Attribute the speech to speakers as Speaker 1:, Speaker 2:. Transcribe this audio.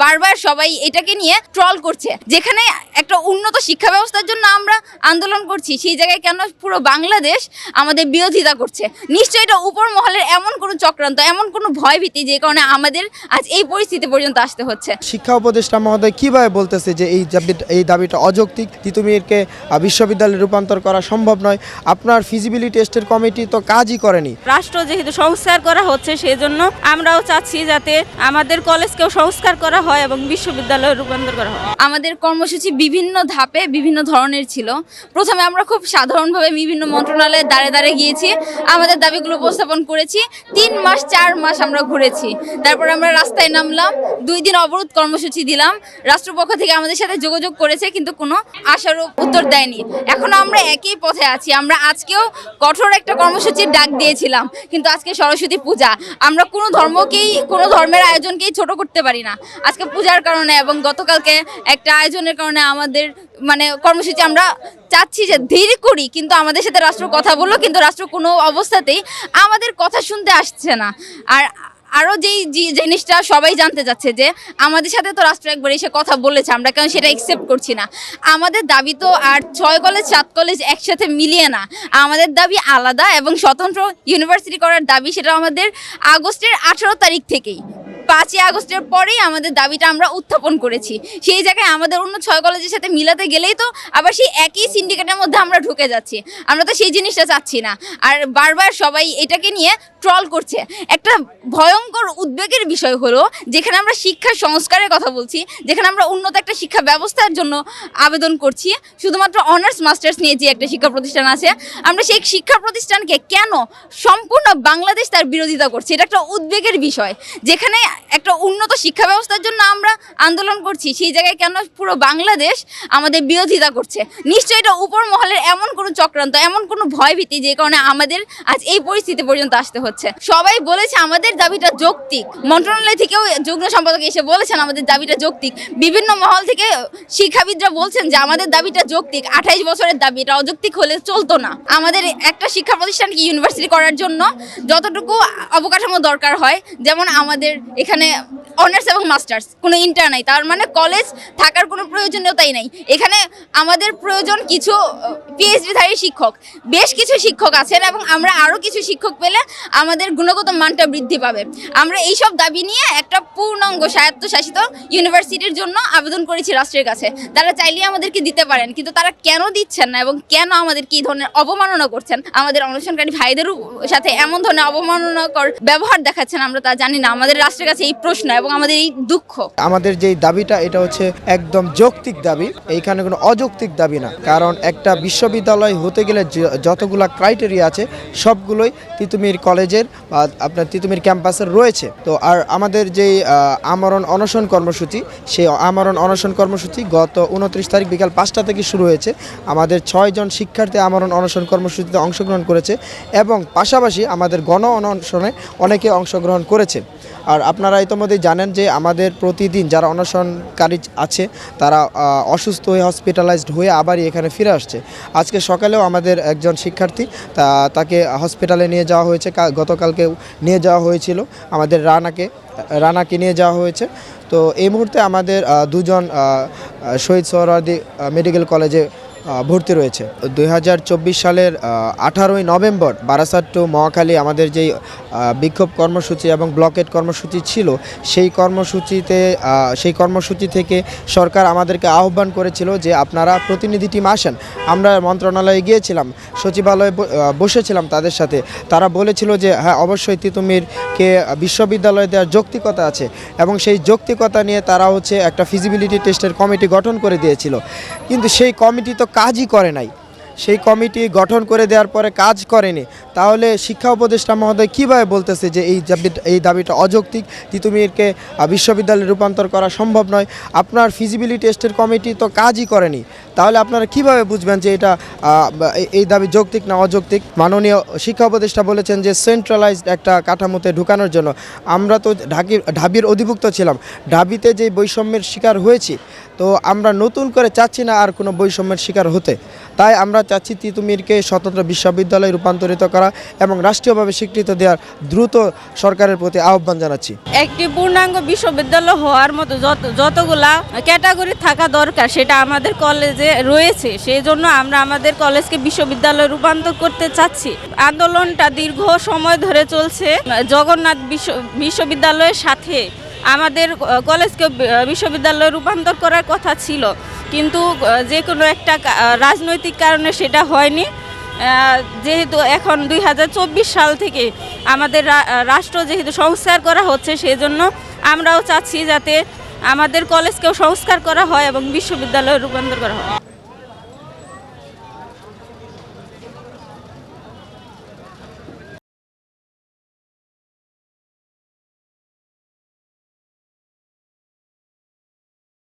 Speaker 1: বারবার সবাই এটাকে নিয়ে ট্রল করছে। যেখানে একটা উন্নত শিক্ষা ব্যবস্থার জন্য আমরা আন্দোলন করছি, সেই জায়গায় কেন পুরো বাংলাদেশ আমাদের বিরোধিতা করছে? নিশ্চয়ই এটা উপর মহলের এমন কোনো চক্রান্ত, এমন কোনো ভয়ভীতি যে কারণে আমাদের আজ এই পরিস্থিতি পর্যন্ত আসতে হচ্ছে।
Speaker 2: শিক্ষা উপদেষ্টা মহোদয় কিভাবে বলতেছে যে এই দাবিটা অযৌক্তিক, তিতুমিরকে বিশ্ববিদ্যালয়ে রূপান্তর করা সম্ভব নয়? আপনার ফিজিবিলিটি টেস্টের কমিটি তো কাজই করেনি।
Speaker 3: রাষ্ট্র যেহেতু সংস্কার করা হচ্ছে, সেজন্য আমরাও চাচ্ছি যাতে আমাদের কলেজকেও সংস্কার করা হয় এবং বিশ্ববিদ্যালয়ে রূপান্তর করা হয়।
Speaker 1: আমাদের কর্মসূচি বিভিন্ন ধাপে বিভিন্ন ধরনের ছিল। প্রথমে আমরা খুব সাধারণভাবে বিভিন্ন মন্ত্রণালয়ে দাঁড়ে দাঁড়ে গিয়েছি, আমাদের দাবিগুলো উপস্থাপন করেছি। 3 মাস 4 মাস আমরা ঘুরেছি। তারপর আমরা রাস্তায় নামলাম, 2 দিন অবরোধ কর্মসূচি দিলাম। রাষ্ট্রপক্ষ থেকে আমাদের সাথে যোগাযোগ করেছে, কিন্তু কোনো আশারও উত্তর দেয়নি। এখনো আমরা একই পথে আছি। আমরা আজকেও কঠোর একটা কর্মসূচির ডাক দিয়েছিলাম, কিন্তু আজকে সরস্বতী পূজা, আমরা কোনো ধর্মের আয়োজনকেই ছোট করতে পারি না। আজকে পূজার কারণে এবং গতকালকে একটা আয়োজনের কারণে আমাদের কর্মসূচি আমরা চাচ্ছি যে ধীরে করি, কিন্তু আমাদের সাথে রাষ্ট্র কথা বললো, কিন্তু রাষ্ট্র কোনো অবস্থাতেই আমাদের কথা শুনতে আসছে না। আর আরও যেই জিনিসটা সবাই জানতে চাচ্ছে যে আমাদের সাথে তো রাষ্ট্র একবার এসে কথা বলেছে, আমরা কেন সেটা অ্যাকসেপ্ট করছি না? আমাদের দাবি তো আর 6 কলেজ 7 কলেজ একসাথে মিলিয়ে না। আমাদের দাবি আলাদা এবং স্বতন্ত্র ইউনিভার্সিটি করার দাবি, সেটা আমাদের আগস্টের 18 তারিখ থেকেই। 5ই আগস্টের পরেই আমাদের দাবিটা আমরা উত্থাপন করেছি। সেই জায়গায় আমাদের অন্য 6 কলেজের সাথে মিলাতে গেলেই তো আবার সেই একই সিন্ডিকেটের মধ্যে আমরা ঢুকে যাচ্ছি। আমরা তো সেই জিনিসটা চাচ্ছি না। আর বারবার সবাই এটাকে নিয়ে ট্রল করছে। একটা ভয়ঙ্কর উদ্বেগের বিষয় হলো, যেখানে আমরা শিক্ষা সংস্কারের কথা বলছি, যেখানে আমরা উন্নত একটা শিক্ষা ব্যবস্থার জন্য আবেদন করছি, শুধুমাত্র অনার্স মাস্টার্স নিয়ে যে একটা শিক্ষা প্রতিষ্ঠান আছে, আমরা সেই শিক্ষা প্রতিষ্ঠানকে কেন সম্পূর্ণ বাংলাদেশ তার বিরোধিতা করছে? এটা একটা উদ্বেগের বিষয়। যেখানে একটা উন্নত শিক্ষা ব্যবস্থার জন্য আমরা আন্দোলন করছি, সেই জায়গায় কেন পুরো বাংলাদেশ আমাদের বিরোধিতা করছে? নিশ্চয়ই এটা উপর মহলের এমন কোনো চক্রান্ত, এমন কোনো ভয়ভীতি যে কারণে আমাদের আজ এই পরিস্থিতি পর্যন্ত আসতে হচ্ছে। সবাই বলেছে আমাদের দাবিটা যৌক্তিক। মন্ত্রণালয় থেকেও যুগ্ম সম্পাদক এসে বলেছেন আমাদের দাবিটা যৌক্তিক। বিভিন্ন মহল থেকে শিক্ষাবিদরা বলছেন যে আমাদের দাবিটা যৌক্তিক। 28 বছরের দাবি, এটা অযৌক্তিক হলে চলতো না। আমাদের একটা শিক্ষা প্রতিষ্ঠানকে ইউনিভার্সিটি করার জন্য যতটুকু অবকাঠামো দরকার হয়, যেমন আমাদের এখানে অনার্স এবং মাস্টার্স, কোনো ইন্টার নাই, তার মানে কলেজ থাকার কোনো প্রয়োজনীয়তাই নাই। এখানে আমাদের প্রয়োজন কিছু পিএইচডিধারী শিক্ষক, বেশ কিছু শিক্ষক আছেন, এবং আমরা আরও কিছু শিক্ষক পেলে আমাদের গুণগত মানটা বৃদ্ধি পাবে। আমরা এইসব দাবি নিয়ে একটা পূর্ণাঙ্গ স্বায়ত্তশাসিত ইউনিভার্সিটির জন্য আবেদন করেছি রাষ্ট্রের কাছে। তারা চাইলেই আমাদেরকে দিতে পারেন, কিন্তু তারা কেন দিচ্ছেন না এবং কেন আমাদেরকে এই ধরনের অবমাননা করছেন, আমাদের অনশনকারী ভাইদেরও সাথে এমন ধরনের অবমাননাকর ব্যবহার দেখাচ্ছেন, আমরা তা জানি না। আমাদের রাষ্ট্রের কাছে এই প্রশ্ন এবং আমাদের এই দুঃখ।
Speaker 2: আমাদের যেই দাবিটা, এটা হচ্ছে একদম যৌক্তিক দাবি, এইখানে কোনো অযৌক্তিক দাবি না। কারণ একটা বিশ্ববিদ্যালয় হতে গেলে যতগুলা ক্রাইটেরিয়া আছে, সবগুলোই তিতুমির কলেজের বা আপনার তিতুমির ক্যাম্পাসের রয়েছে। তো আর আমাদের যেই আমরণ অনশন কর্মসূচি, সেই আমরণ অনশন কর্মসূচি গত 29 তারিখ বিকাল 5টা থেকে শুরু হয়েছে। আমাদের 6 জন শিক্ষার্থী আমরণ অনশন কর্মসূচিতে অংশগ্রহণ করেছে, এবং পাশাপাশি আমাদের গণ অনশনে অনেকে অংশগ্রহণ করেছে। আর আপনারা ইতিমধ্যেই জানেন যে আমাদের প্রতিদিন যারা অনশনকারী আছে, তারা অসুস্থ হয়ে হসপিটালাইজড হয়ে আবারই এখানে ফিরে আসছে। আজকে সকালেও আমাদের একজন শিক্ষার্থী, তাকে হসপিটালে নিয়ে যাওয়া হয়েছে। গতকালকে নিয়ে যাওয়া হয়েছিল আমাদের রানাকে নিয়ে যাওয়া হয়েছে। তো এই মুহূর্তে আমাদের 2 জন শহীদ সোহরাওয়ার্দী মেডিকেল কলেজে ভর্তি রয়েছে। 2024 সালের 18ই নভেম্বর বারাসাত টু মহাখালী আমাদের যেই বিক্ষোভ কর্মসূচি এবং ব্লকেট কর্মসূচি ছিল, সেই কর্মসূচি থেকে সরকার আমাদেরকে আহ্বান করেছিল যে আপনারা প্রতিনিধি টিম আসেন। আমরা মন্ত্রণালয়ে গিয়েছিলাম, সচিবালয়ে বসেছিলাম তাদের সাথে। তারা বলেছিল যে হ্যাঁ, অবশ্যই তিতুমিরকে বিশ্ববিদ্যালয়ে দেওয়ার যৌক্তিকতা আছে, এবং সেই যৌক্তিকতা নিয়ে তারা একটা ফিজিবিলিটি টেস্টের কমিটি গঠন করে দিয়েছিল। কিন্তু সেই কমিটি তো কাজই করে নাই। সেই কমিটি গঠন করে দেওয়ার পরে কাজ করেনি। তাহলে শিক্ষা উপদেষ্টা মহোদয় কীভাবে বলতেছে যে এই দাবিটা অযৌক্তিক, তিতুমিরকে বিশ্ববিদ্যালয়ে রূপান্তর করা সম্ভব নয়? আপনার ফিজিবিলিটি টেস্টের কমিটি তো কাজই করেনি। তাহলে আপনারা কিভাবে বুঝবেন যে এই দাবি যৌক্তিক না অযৌক্তিক? মাননীয় শিক্ষা উপদেষ্টা বলেছেন যে সেন্ট্রালাইজড একটা কাঠামোতে ঢুকানোর জন্য। আমরা তো ঢাবির অধিভুক্ত ছিলাম, ঢাবিতে যে বৈষম্যের শিকার হয়েছি, তো আমরা নতুন করে চাচ্ছি না আর কোনো বৈষম্যের শিকার হতে। তাই আমরা চাচ্ছি তিতুমিরকে স্বতন্ত্র বিশ্ববিদ্যালয়ে রূপান্তরিত করা এবং রাষ্ট্রীয়ভাবে স্বীকৃতি দেওয়ার দ্রুত সরকারের প্রতি আহ্বান জানাচ্ছি।
Speaker 3: একটি পূর্ণাঙ্গ বিশ্ববিদ্যালয় হওয়ার মতো যতগুলা ক্যাটাগরি থাকা দরকার সেটা আমাদের কলেজে রয়েছে, সেই জন্য আমরা আমাদের কলেজকে বিশ্ববিদ্যালয়ে রূপান্তর করতে চাচ্ছি। আন্দোলনটা দীর্ঘ সময় ধরে চলছে। জগন্নাথ বিশ্ববিদ্যালয়ের সাথে আমাদের কলেজকে বিশ্ববিদ্যালয়ে রূপান্তর করার কথা ছিল, কিন্তু যে কোনো একটা রাজনৈতিক কারণে সেটা হয়নি। যেহেতু এখন 2024 সাল থেকে আমাদের রাষ্ট্র যেহেতু সংস্কার করা হচ্ছে, সেই জন্য আমরাও চাচ্ছি যাতে আমাদের কলেজকেও সংস্কার করা হয় এবং বিশ্ববিদ্যালয়ে রূপান্তর করা হয়।